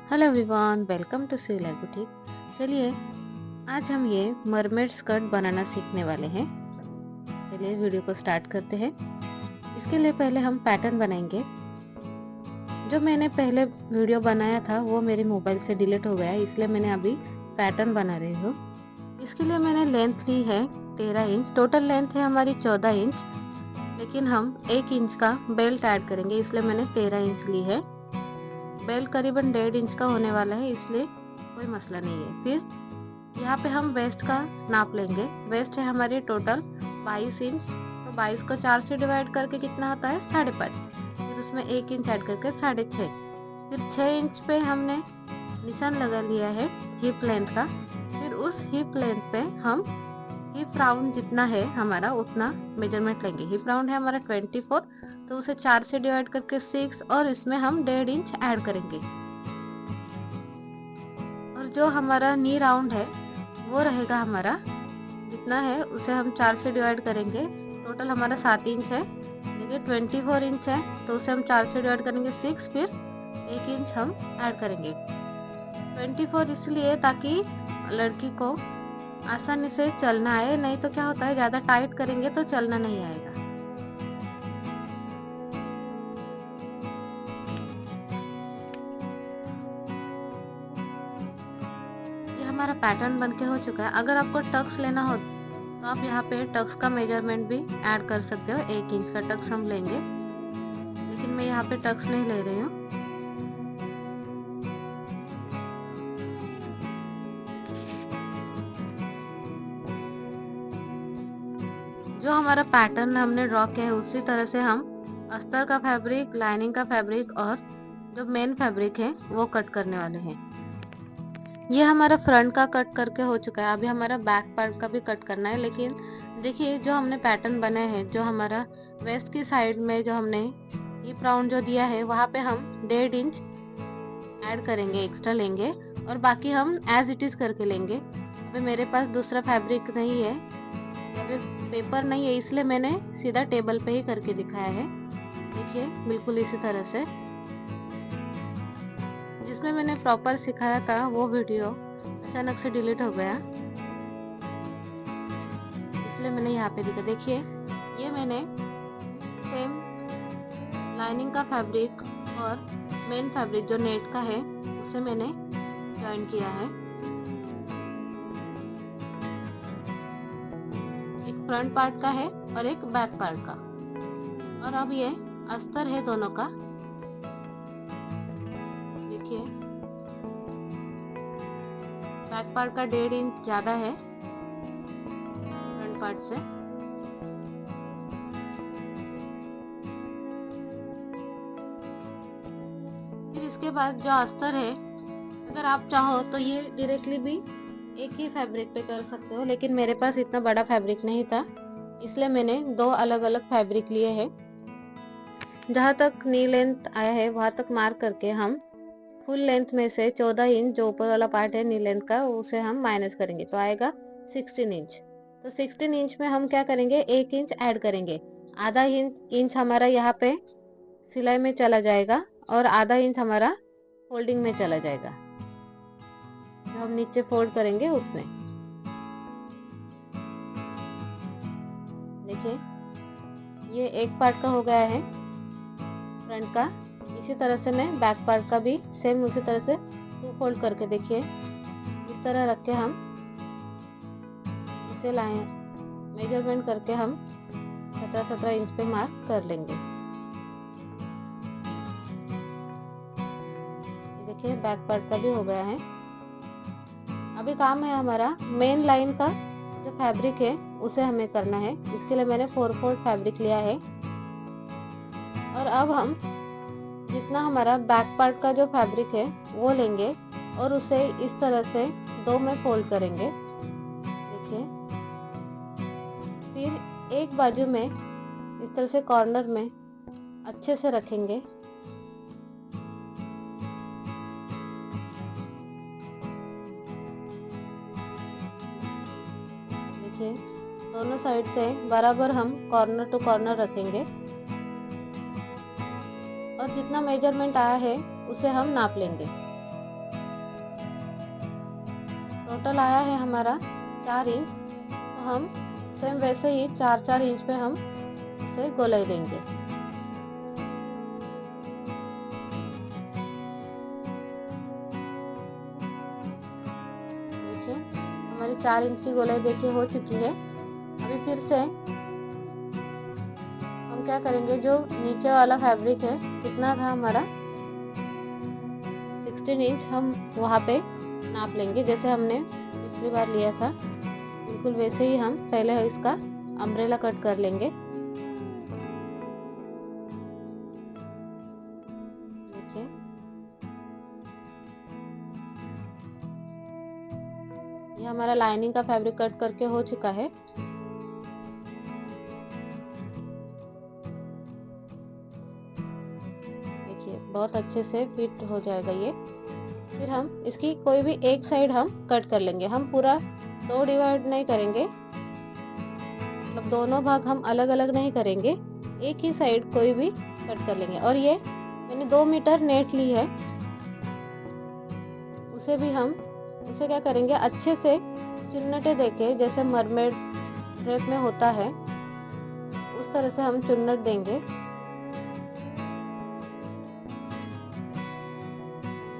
Hello everyone, welcome to सिलाई boutique. चलिए आज हम ये मरमेड स्कर्ट बनाना सीखने वाले हैं। चलिए वीडियो को स्टार्ट करते हैं। इसके लिए पहले हम पैटर्न बनाएंगे। जो मैंने पहले वीडियो बनाया था वो मेरे मोबाइल से डिलीट हो गया, इसलिए मैंने अभी पैटर्न बना रही हूँ। इसके लिए मैंने लेंथ ली है 13 इंच। टोटल लेंथ है हमारी 14 इंच, लेकिन हम 1 इंच का बेल्ट ऐड करेंगे, इसलिए मैंने 13 इंच ली है। बेल्ट करीबन 1.5 इंच का होने वाला है, इसलिए कोई मसला नहीं है। फिर यहाँ पे हम वेस्ट का नाप लेंगे। वेस्ट है हमारी टोटल 22 इंच, तो 22 को 4 से डिवाइड करके कितना होता है 5.5। फिर उसमें 1 इंच ऐड करके 6.5। फिर 6 इंच पे हमने निशान लगा लिया है हिप लेंथ का। फिर उस हिप लेंथ पे हम हिप राउंड जितना है हमारा उतना मेजरमेंट लेंगे। हिप राउंड है हमारा 24, तो उसे 4 से डिवाइड करके 6 और इसमें हम 1.5 इंच ऐड करेंगे। और जो हमारा नी राउंड है वो रहेगा हमारा जितना है उसे हम 4 से डिवाइड करेंगे। टोटल हमारा 7 इंच है, देखिए 24 इंच है, तो उसे हम 4 से डिवाइड करेंगे 6, फिर 1 इंच हम ऐड करेंगे। 24 इसलिए ताकि लड़की को आसानी से चलना आए, नहीं तो क्या होता है ज़्यादा टाइट करेंगे तो चलना नहीं आएगा। ये हमारा पैटर्न बनके हो चुका है। अगर आपको टक्स लेना हो तो आप यहाँ पे टक्स का मेजरमेंट भी ऐड कर सकते हो। 1 इंच का टक्स हम लेंगे, लेकिन मैं यहाँ पे टक्स नहीं ले रही हूँ। जो हमारा पैटर्न हमने ड्रॉ किया है उसी तरह से हम अस्तर का फैब्रिक, लाइनिंग का फैब्रिक और जो मेन फैब्रिक है वो कट करने वाले हैं। ये हमारा फ्रंट का कट करके हो चुका है। अभी हमारा बैक पार्ट का भी कट करना है। लेकिन देखिए जो हमने पैटर्न बनाया है, जो हमारा वेस्ट की साइड में जो हमने हिप राउंड जो दिया है वहाँ पे हम 1.5 इंच ऐड करेंगे, एक्स्ट्रा लेंगे, और बाकी हम एज इट इज करके लेंगे। अभी मेरे पास दूसरा फैब्रिक नहीं है या फिर पेपर नहीं है, इसलिए मैंने सीधा टेबल पे ही करके दिखाया है। देखिए बिल्कुल इसी तरह से। जिसमें मैंने प्रॉपर सिखाया था वो वीडियो अचानक से डिलीट हो गया, इसलिए मैंने यहाँ पे दिखा। देखिए ये मैंने सेम लाइनिंग का फैब्रिक और मेन फैब्रिक जो नेट का है उसे मैंने जॉइन किया है। एक फ्रंट पार्ट का है और एक बैक पार्ट का। और अब ये अस्तर है दोनों का। देखिए बैक पार्ट का 1.5 इंच ज्यादा है फ्रंट पार्ट से। फिर इसके बाद जो अस्तर है, अगर आप चाहो तो ये डायरेक्टली भी एक ही फैब्रिक पे कर सकते हो, लेकिन मेरे पास इतना बड़ा फैब्रिक नहीं था, इसलिए मैंने 2 अलग अलग फैब्रिक लिए हैं। जहाँ तक नी लेंथ आया है वहाँ तक मार्क करके हम फुल लेंथ में से 14 इंच जो ऊपर वाला पार्ट है नी लेंथ का उसे हम माइनस करेंगे, तो आएगा 16 इंच। तो 16 इंच में हम क्या करेंगे, 1 इंच ऐड करेंगे। आधा इंच हमारा यहाँ पे सिलाई में चला जाएगा और आधा इंच हमारा फोल्डिंग में चला जाएगा, जो हम नीचे फोल्ड करेंगे उसमें। देखिए ये एक पार्ट का हो गया है फ्रंट का। इसी तरह से मैं बैक पार्ट का भी सेम उसी तरह से 2 फोल्ड करके, देखिए इस तरह रख के हम इसे लाइन मेजरमेंट करके हम 17-17 इंच पे मार्क कर लेंगे। देखिए बैक पार्ट का भी हो गया है। अभी काम है हमारा मेन लाइन का जो फैब्रिक है उसे हमें करना है। इसके लिए मैंने 4 फोल्ड फैब्रिक लिया है। और अब हम जितना हमारा बैक पार्ट का जो फैब्रिक है वो लेंगे और उसे इस तरह से 2 में फोल्ड करेंगे। देखिए फिर एक बाजू में इस तरह से कॉर्नर में अच्छे से रखेंगे। देखिए दोनों साइड से बराबर हम कॉर्नर टू कॉर्नर रखेंगे और जितना मेजरमेंट आया है उसे हम नाप लेंगे। टोटल आया है हमारा 4 इंच। तो हम सेम वैसे ही 4-4 इंच पे हम इसे गोलाई देंगे। देखिए हमारी 4 इंच की गोलाई देखिए हो चुकी है। अभी फिर से हम क्या करेंगे, जो नीचे वाला फैब्रिक है कितना था हमारा 16 इंच, हम वहाँ पे नाप लेंगे जैसे हमने पिछली बार लिया था। बिल्कुल वैसे ही हम पहले इसका अम्ब्रेला कट कर लेंगे। देखिए ये हमारा लाइनिंग का फैब्रिक कट करके हो चुका है। देखिए बहुत अच्छे से फिट हो जाएगा ये। फिर हम इसकी कोई भी एक साइड हम कट कर लेंगे। हम पूरा 2 डिवाइड नहीं करेंगे, मतलब दोनों भाग हम अलग अलग नहीं करेंगे, एक ही साइड कोई भी कट कर लेंगे। और ये मैंने 2 मीटर नेट ली है, उसे क्या करेंगे, अच्छे से चुन्नटे देके जैसे मरमेड ड्रेप में होता है उस तरह से हम चुन्नट देंगे।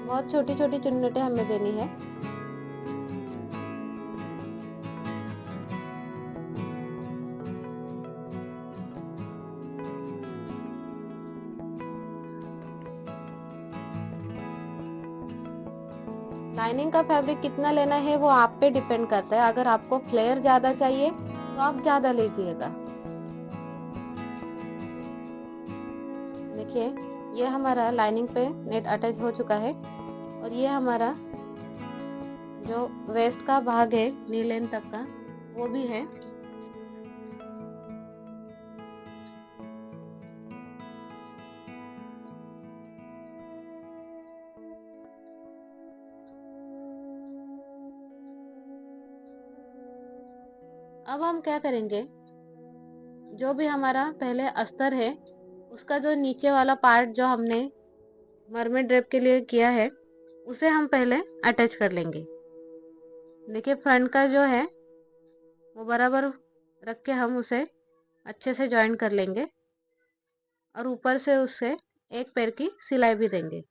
बहुत छोटी छोटी चुन्नटें हमें देनी है। लाइनिंग का फैब्रिक कितना लेना है वो आप पे डिपेंड करता है। अगर आपको फ्लेयर ज्यादा चाहिए तो आप ज्यादा लीजिएगा। देखिए ये हमारा लाइनिंग पे नेट अटैच हो चुका है और ये हमारा जो वेस्ट का भाग है नी लेंथ तक का वो भी है। अब हम क्या करेंगे, जो भी हमारा पहले अस्तर है उसका जो नीचे वाला पार्ट जो हमने मरमेड ड्रेप के लिए किया है उसे हम पहले अटैच कर लेंगे। देखिए फ्रंट का जो है वो बराबर रख के हम उसे अच्छे से जॉइन कर लेंगे और ऊपर से उससे एक पैर की सिलाई भी देंगे।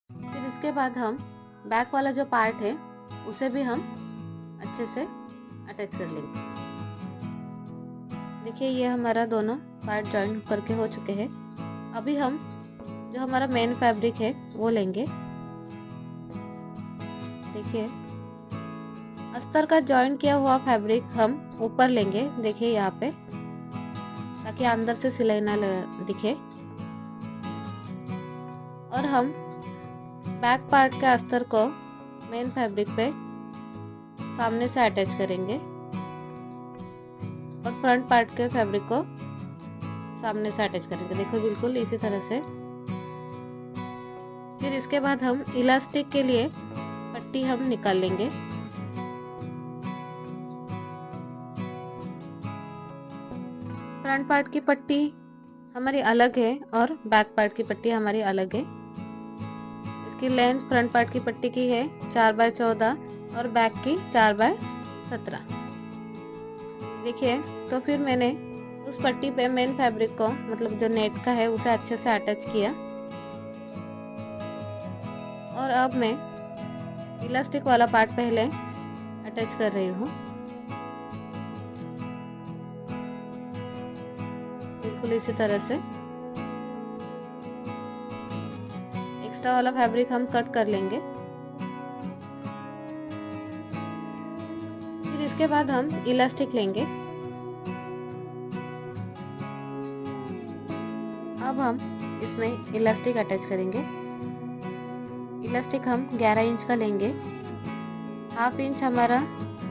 फिर इसके बाद हम बैक वाला जो पार्ट है उसे भी हम अच्छे से अटैच कर लेंगे। देखिए ये हमारा दोनों पार्ट जॉइन करके हो चुके हैं। अभी हम जो हमारा मेन फैब्रिक है वो लेंगे। देखिए अस्तर का जॉइन किया हुआ फैब्रिक हम ऊपर लेंगे, देखिए यहाँ पे, ताकि अंदर से सिलाई ना दिखे। और हम बैक पार्ट के अस्तर को मेन फैब्रिक पे सामने से अटैच करेंगे और फ्रंट पार्ट के फैब्रिक को सामने से अटैच करेंगे। देखो बिल्कुल इसी तरह से। फिर इसके बाद हम इलास्टिक के लिए पट्टी हम निकाल लेंगे। फ्रंट पार्ट की पट्टी हमारी अलग है और बैक पार्ट की पट्टी हमारी अलग है। इसकी लेंथ फ्रंट पार्ट की पट्टी की है 4x14 और बैक की 4x17। देखिए तो फिर मैंने उस पट्टी पे मेन फैब्रिक को, मतलब जो नेट का है, उसे अच्छे से अटैच किया। और अब मैं इलास्टिक वाला पार्ट पहले अटैच कर रही हूँ। बिल्कुल इसी तरह से एक्स्ट्रा वाला फैब्रिक हम कट कर लेंगे। फिर इसके बाद हम इलास्टिक लेंगे। अब हम इसमें इलास्टिक अटैच करेंगे। इलास्टिक हम 11 इंच का लेंगे। हाफ इंच हमारा,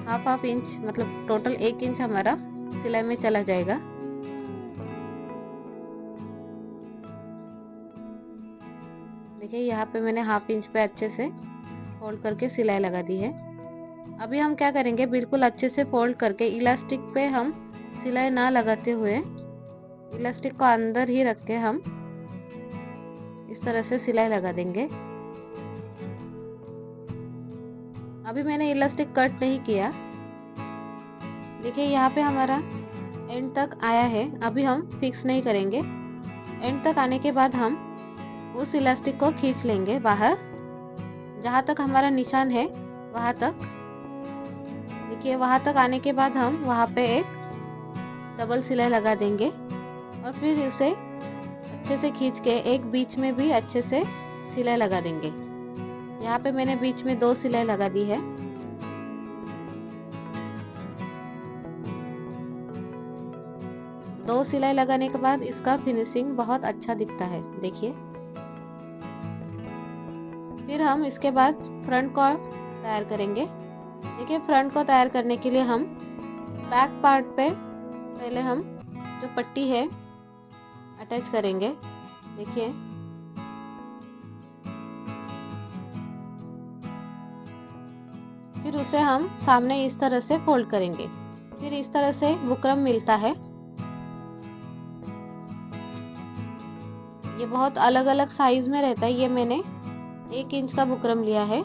हाफ इंच मतलब टोटल 1 इंच हमारा सिलाई में चला जाएगा। देखिए यहाँ पे मैंने हाफ इंच पे अच्छे से फोल्ड करके सिलाई लगा दी है। अभी हम क्या करेंगे, बिल्कुल अच्छे से फोल्ड करके इलास्टिक पे हम सिलाई ना लगाते हुए इलास्टिक को अंदर ही रख के हम इस तरह से सिलाई लगा देंगे। अभी मैंने इलास्टिक कट नहीं किया। देखिए यहाँ पे हमारा एंड तक आया है। अभी हम फिक्स नहीं करेंगे। एंड तक आने के बाद हम उस इलास्टिक को खींच लेंगे बाहर, जहाँ तक हमारा निशान है वहाँ तक। देखिए वहाँ तक आने के बाद हम वहाँ पे एक डबल सिलाई लगा देंगे और फिर उसे अच्छे से खींच के एक बीच में भी अच्छे से सिलाई लगा देंगे। यहाँ पे मैंने बीच में 2 सिलाई लगा दी है। दो सिलाई लगाने के बाद इसका फिनिशिंग बहुत अच्छा दिखता है, देखिए। फिर हम इसके बाद फ्रंट को तैयार करेंगे। देखिए फ्रंट को तैयार करने के लिए हम बैक पार्ट पे पहले हम जो पट्टी है अटैच करेंगे। देखिए फिर उसे हम सामने इस तरह से फोल्ड करेंगे। फिर इस तरह से बुकरम मिलता है। ये बहुत अलग अलग साइज में रहता है। ये मैंने 1 इंच का बुकरम लिया है,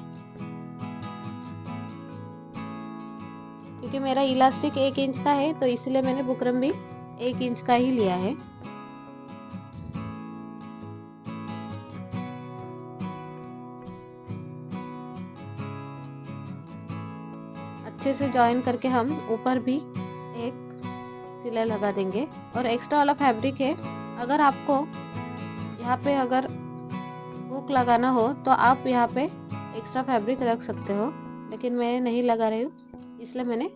क्योंकि मेरा इलास्टिक 1 इंच का है तो इसलिए मैंने बुकरम भी 1 इंच का ही लिया है। अच्छे से जॉइन करके हम ऊपर भी एक सिलाई लगा देंगे। और एक्स्ट्रा वाला फैब्रिक है, अगर आपको यहाँ पे अगर हुक लगाना हो तो आप यहाँ पे एक्स्ट्रा फैब्रिक रख सकते हो, लेकिन मैं नहीं लगा रही हूँ इसलिए मैंने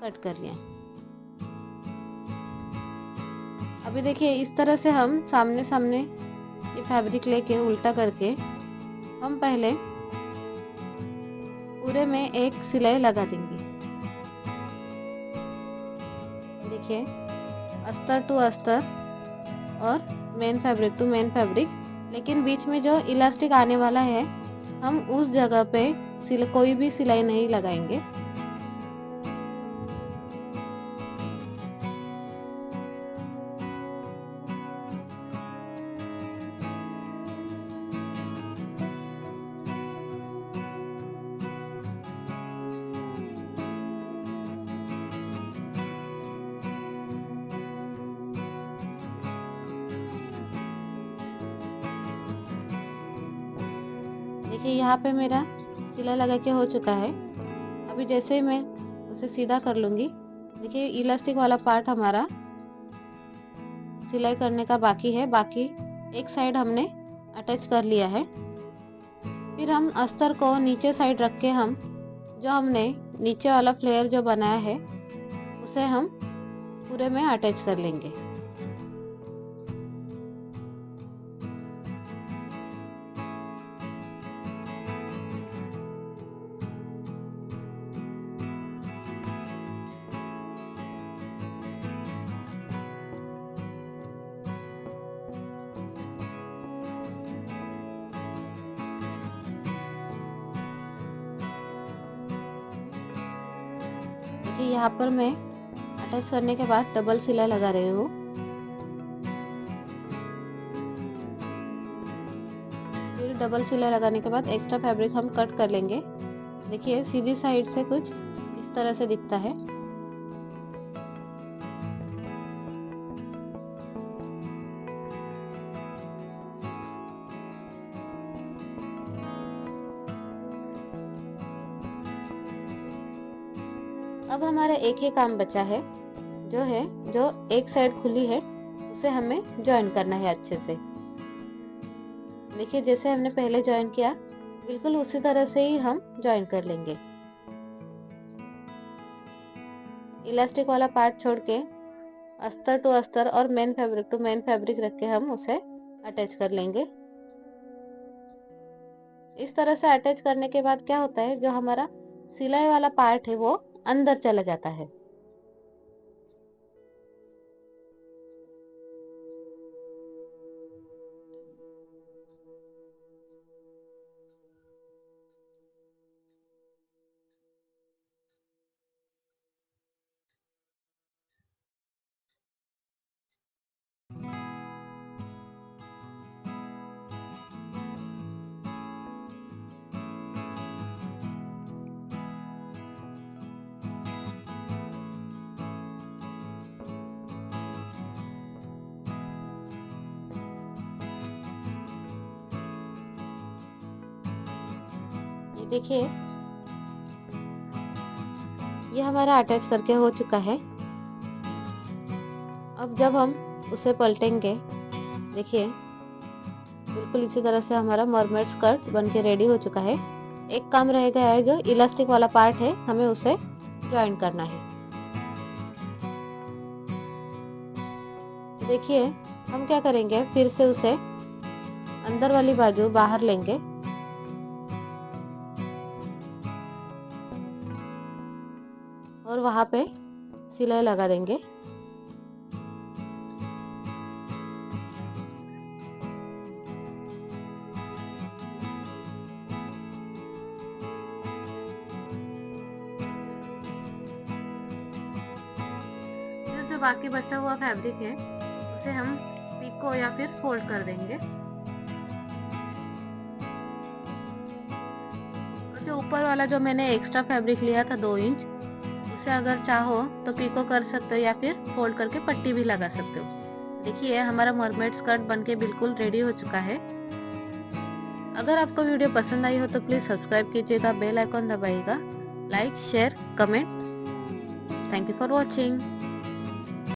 कट कर लिया। अभी देखिए इस तरह से हम सामने सामने ये फैब्रिक लेके उल्टा करके हम पहले पूरे में एक सिलाई लगा देंगे। देखिए अस्तर टू अस्तर और main fabric to main fabric, लेकिन बीच में जो इलास्टिक आने वाला है हम उस जगह पे कोई भी सिलाई नहीं लगाएंगे। देखिए यहाँ पे मेरा सिलाई लगा के हो चुका है। अभी जैसे ही मैं उसे सीधा कर लूँगी, देखिए इलास्टिक वाला पार्ट हमारा सिलाई करने का बाकी है। बाकी एक साइड हमने अटैच कर लिया है। फिर हम अस्तर को नीचे साइड रख के हम जो हमने नीचे वाला फ्लेयर जो बनाया है उसे हम पूरे में अटैच कर लेंगे। देखिए यहाँ पर मैं अटैच करने के बाद डबल सिलाई लगा रही हूँ। फिर डबल सिलाई लगाने के बाद एक्स्ट्रा फैब्रिक हम कट कर लेंगे। देखिए सीधी साइड से कुछ इस तरह से दिखता है। अब हमारा एक ही काम बचा है, जो एक साइड खुली है उसे हमें ज्वाइन करना है अच्छे से। देखिए जैसे हमने पहले ज्वाइन किया बिल्कुल उसी तरह से ही हम ज्वाइन कर लेंगे। इलास्टिक वाला पार्ट छोड़ के अस्तर टू अस्तर और main fabric to main fabric रख के हम उसे अटैच कर लेंगे। इस तरह से अटैच करने के बाद क्या होता है, जो हमारा सिलाई वाला पार्ट है वो अंदर चला जाता है। ये देखिए, ये हमारा अटैच करके हो चुका है। अब जब हम उसे पलटेंगे, देखिए बिल्कुल इसी तरह से हमारा मरमेड स्कर्ट बन के रेडी हो चुका है। एक काम रह गया है, जो इलास्टिक वाला पार्ट है, हमें उसे ज्वाइन करना है। तो देखिए हम क्या करेंगे, फिर से उसे अंदर वाली बाजू बाहर लेंगे और वहां पे सिलाई लगा देंगे। फिर जो बाकी बचा हुआ फैब्रिक है, उसे हम पिको या फिर फोल्ड कर देंगे। और जो ऊपर वाला जो मैंने एक्स्ट्रा फैब्रिक लिया था 2 इंच, उसे अगर चाहो तो पिको कर सकते हो या फिर फोल्ड करके पट्टी भी लगा सकते हो। देखिए हमारा मरमेड स्कर्ट बनके बिल्कुल रेडी हो चुका है। अगर आपको वीडियो पसंद आई हो तो प्लीज सब्सक्राइब कीजिएगा, बेल आइकॉन दबाइएगा, like share comment. Thank you for watching.